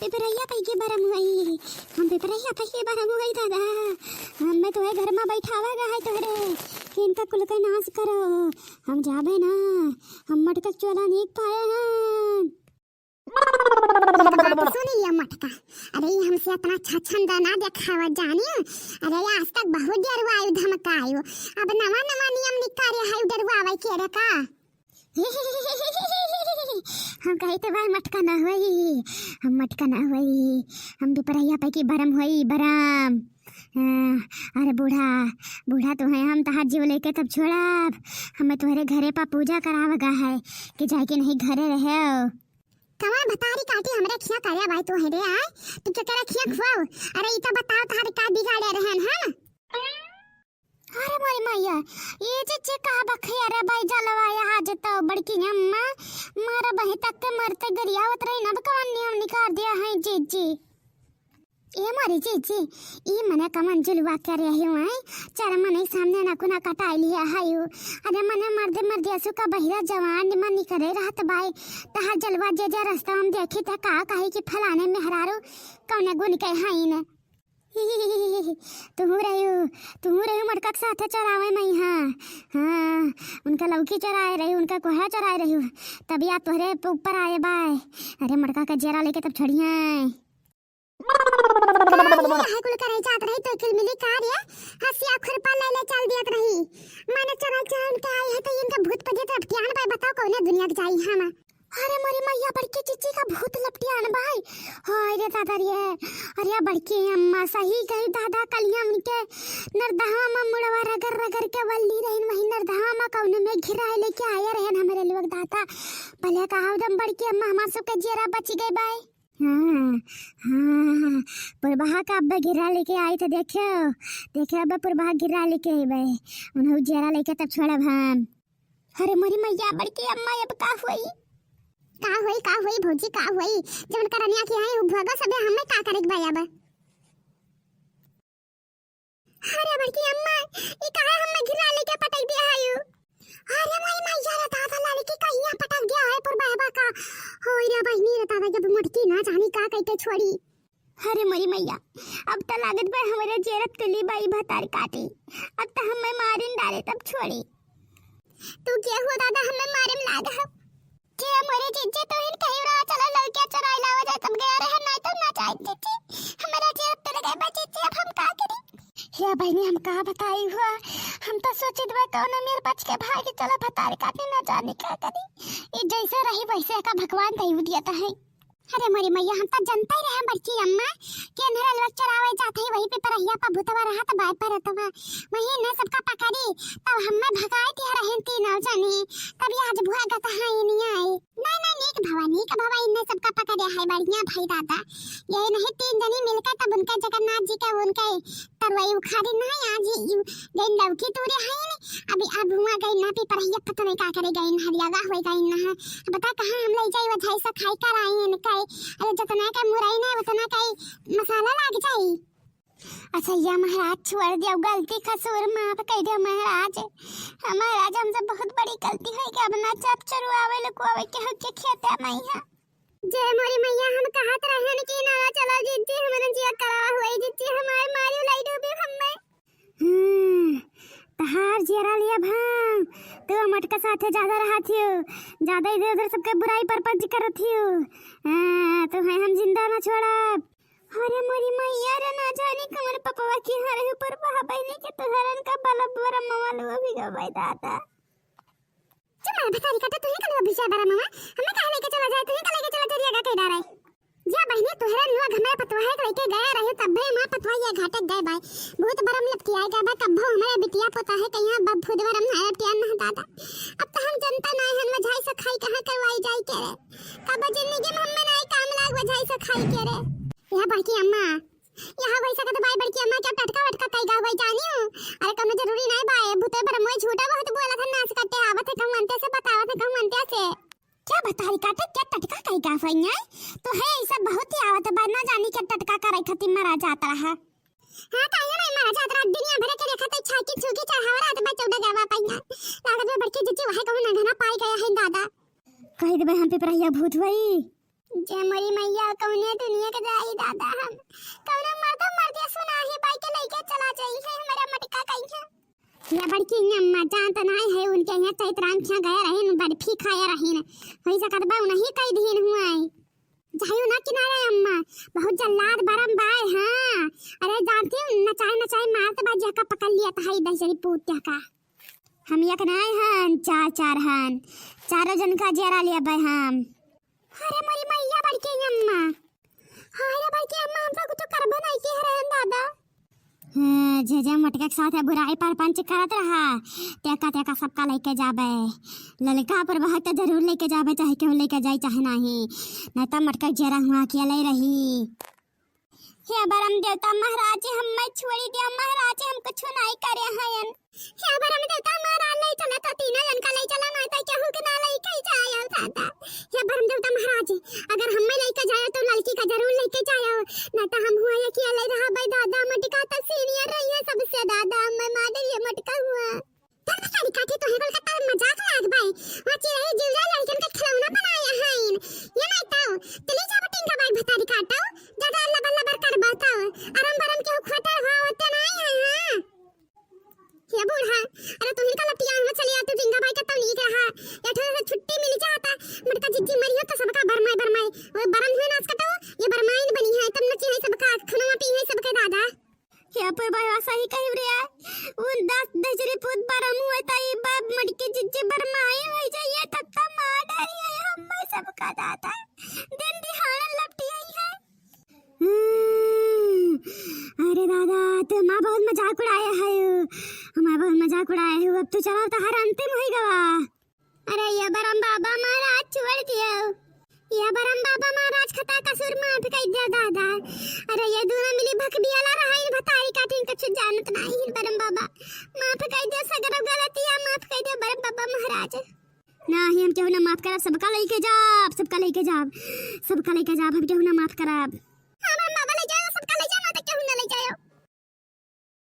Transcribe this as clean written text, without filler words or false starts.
पिपरैया पैके बरम गई, हम पिपरैया पैके बरम गई दादा। मैं तुम्हें घर में बैठावा है तोहरे कि इनका कुल का नाश करो। हम जाबे ना, हम मटका चोला नहीं पाए हैं। सुन लिया मटका, अरे हमसे इतना छछन ना देखावा जानियो। अरे आज तक बहुत डरवा आयु धमका आयु, अब नवा नवा नियम निकाले है डरवावे के रे का। हम कहे तो भाई मटका ना हुई, हम मटका ना हुई, हम पिपरैया पैकी बरम हुई बरम। अरे बूढ़ा बूढ़ा तो है, हम तहार जीव लेके तब छोड़ब। हमें तुम्हारे घरे पर पूजा करावगा है कि जाए कि नहीं घरे रहे कमा बतारी काटी हमरे खिया करे भाई तो है रे आय तू चकरा खिया खुआओ। अरे इता बताओ तारे का बिगाड़े रहन है। अरे मोरी मैया ये जे कहा बखिया रे भाई जलवाया हाज तो बड़की अम्मा मारा बहे तक के मरते गरियावत रही ना बकवान नियम निकाल दिया है जी। ए मारी जी ई मने कमन जलवा कर रही हूं आई चार मने सामने ना कुना कटाई लिया हायु। अरे मने मर्दे असु का बहिरा जवान मन करे रहत भाई तहा जलवा जे रास्ता हम देखी त का कहे कि फलाने में हरारो कौने गुन के हाई ने तुहू रही मटका के साथ चरावे मैं। हाँ उनका लौकी चराए रही, उनका कोहरा चराए रही, तभी आप तोहरे ऊपर आए बाय। अरे मटका का जेरा लेके तब छोड़िए कुल करे जात रही तो किल मिली कार्य हसिया खुरपा ले चल दियत रही। माने चरा उनका आई है तो इनका भूत पजे लपटियान भाई बताओ कौने दुनिया के जाई हम। अरे मोरी मैया बड़की चिच्ची का भूत लपटियान भाई हाय रे दादा रे। अरे बड़की अम्मा सही कही दादा कलिया उनके नरदहा में मुड़वा रगर के वल्ली रहीन वही नरदहा में कौने में घिराए लेके आया रहन हमरे लोग दादा भले कहा दम बड़की अम्मा हमार सब के जेरा बच गई बाय। हाँ पुरबहा का अब गिरा लेके आई तो देखो अब पुरबहा गिरा लेके आई भाई उन्हें जेरा लेके तब छोड़ा हम। अरे मोरी मैया बड़की अम्मा अब का हुई भौजी का हुई जब करनिया की आई भगा सबे हमें का करे भाई अब। अरे बड़की अम्मा ई काहे हमें गिरा लेके पटक दिया आयु। अरे मोरी मैया रे दादा लाली की कहिया पटक दिया है पुरबहा का होई रे बहनी रे दादा जब मटकी ना जानी का कहते छोड़ी। अरे मोरी मैया अब त लागत बा हमरे जेरत तुली बाई भतार काटी अब त हमें मारिन डाले तब छोड़ी। तू क्या हुआ दादा हमें मारे में लाग है जे मोरे जे तो इन कहीं रहा चला लड़कियां चराई लावा जाए तब गया रहे नहीं तो ना चाहिए थी हमारा जेरत तुले गए बच्चे अब हम का करें। हे बहनी हम का बताई हुआ हम तो सोचित बा कौन मेरे बच के भाग चला भतार काटे ना जाने का करी ये जैसे रही वैसे का भगवान दई दिया है। अरे मोरी मैया हम तो जनता ही रहे बड़की अम्मा के नरा लोग चरावे जाते ही वही पे परहिया पर भूतवा रहा तो बाय पर तवा वही ने सबका पकड़ी तब हमें भगाए थे रहन तीन जानी तभी आज भुआ गता है नहीं आई नहीं नीक भवा इनने सबका पकड़े है बढ़िया भाई दादा ये नहीं तीन जनी मिलकर तब उनका जगन्नाथ जी का उनका तरवाई उखाड़ी नहीं आज गई लौकी तोड़े है ने अभी अब हुआ गई ना पे परहिया पता नहीं का करे गई हरियागा हो गई ना बता कहां हम ले जाई वधाई से खाई कर आई ने अरे जितना का मुरई नहीं उतना का मसाला लग जाई। अच्छा ये महाराज छोड़ दिया गलती कसूर माफ कह दिया महाराज हमसे बहुत बड़ी गलती है कि अब ना चप चरुआवे लकुआवे के हक के खेते नहीं है। जय मोरी मैया हम कहत रहन कि ना चला जिद्दी हमन जिया करा हुई जिद्दी हमारे मारी लाई डूबे हमें तहार जेरा लिया भां तो मटका साथे ज्यादा रहा थियो ज्यादा इधर उधर सबके बुराई पर जिक्र थियो तो है हम जिंदा ना छोड़ा। अरे मोरी मैया रे ना जाने कमर पपवा की हरे ऊपर बहा बहनी के तोहरन का बलब बरम वालो भी गवाई दादा चल बतारी काटे तू ही कल अभी से बरा मामा हमें काहे लेके चला जाए तू ही लेके चला तेरी आगा कह डरा है जा बहनी तोहरन नुआ घमे पतवा है लेके गया रहे तब भी मां पतवा ये घाटे गए भाई बहुत बरम लपकी आएगा बा तब हमारे बिटिया पोता है कहीं अब खुद बरम है प्यार ना दादा अब तो हम जनता नहीं हन वजाई से खाई कहां करवाई जाई के रे कब जिंदगी में हमें नहीं काम लाग वजाई से खाई के रे यह बड़की अम्मा यहाँ वैसा का तो भाई बड़की अम्मा क्या टटका वटका कई गा भाई जानी हूं अरे कम जरूरी नहीं भाई भूते पर मोय झूठा बहुत बोला था नाच करते आवत है कहूं अंते से बतावत है कहूं अंते से क्या बताई काटे क्या टटका कई गा भैया तो है ऐसा बहुत ही आवत है ना जानी क्या टटका करे खती मरा जाता रहा। हां काहे नहीं मरा जाता रहा दुनिया भर के देखत छाकी छुकी चढ़ावा रात में 14 गावा पाइया लागत में बड़की जिची वहां कहूं ना घना पाई गया है दादा कह दे हम पे परहिया भूत भई जय मरी मैया कौने दुनिया के जाई दादा हम कौने मर्दे सुना है बाइक के लेके चला जाई है हमारा मटका कहीं है ये बड़की अम्मा जानता नहीं है उनके यहाँ चैत्राम क्या गया रहे न बर्फी खाया रहे न वही सकत बा नहीं कई दिन हुआ है जायो ना किनारे अम्मा बहुत जल्लाद बरम बाय हां अरे जानती हूं नचाए मारत बा जका पकड़ लिया था इधर से पूत्या का हम एक नहीं हन चार हन चारों जन का जरा लिया भाई हम अरे मोरी मैया बड़के अम्मा अरे बड़के अम्मा हम तो कुछ करबो नहीं के हरन दादा जे मटके के साथ बुराई पर पंच करत रहा तेका सबका लेके जाबे ललका पर बहुत जरूर लेके जाबे चाहे क्यों लेके जाए चाहे नहीं न तो मटका जरा हुआ के ले रही हे बरम देवता महाराज हम मैं छोड़ी दिया महाराज हम कुछ नहीं करे हयन हे बरम देवता महाराज ले चला तो तीन जन का ले चला नहीं तो केहू के ना लेके जायो दादा हे बरम देवता महाराज अगर हम में लेके जायो तो लड़की का जरूर लेके जायो ना तो हम हुआ कि ले रहा भाई दादा मटका तो सीनियर रही है सबसे दादा मैं मादर ये मटका हुआ तब सारी काठी तो है कोलकाता में मजाक लाग भाई वची रही जीवजा लड़कन का खिलौना बनाया है ये नहीं तो चली जा बटिंग का भाई भतारी काटो दादा अल्लाह बल्ला बर कर बताओ आराम बरम के खतर हुआ होते नहीं है हां ये बूढ़ा अरे तुम ही का लटिया में चली आते जिंगा भाई का तो नीक रहा या थोड़ा सा छुट्टी मिल जाता मटका जिज्जी मरियो तो सबका बरमाई वो बरम हुए ना उसका तो ये बरमाइन बनी है तब नची है सबका खाना पी है सबके दादा क्या पर भाई सही कह रे उन 10 दजरी पुत बरम हुए ताई बाप मटके जिज्जी बरमाई हो जाए तब तक मार डरी है हम सबका दादा दिन दिहाड़ा लपटी है अरे दादा तुम बहुत मजाक उड़ाया है हमारा बहुत मजाक उड़ाया है अब तो चलो तो हर अंतिम हो गवा अरे ये बरम बाबा महाराज छोड़ दिया ये बरम बाबा महाराज खता कसूर माफ कर दिया दादा अरे ये दोनों मिली भकबियाला रहा इन भतारी काटिन कुछ जानत नहीं बरम बाबा माफ कर दिया सगर गलतियां माफ कर दिया बरम बाबा महाराज नहीं हम क्यों ना माफ करब सबका लेके जाब हम क्यों ना माफ करब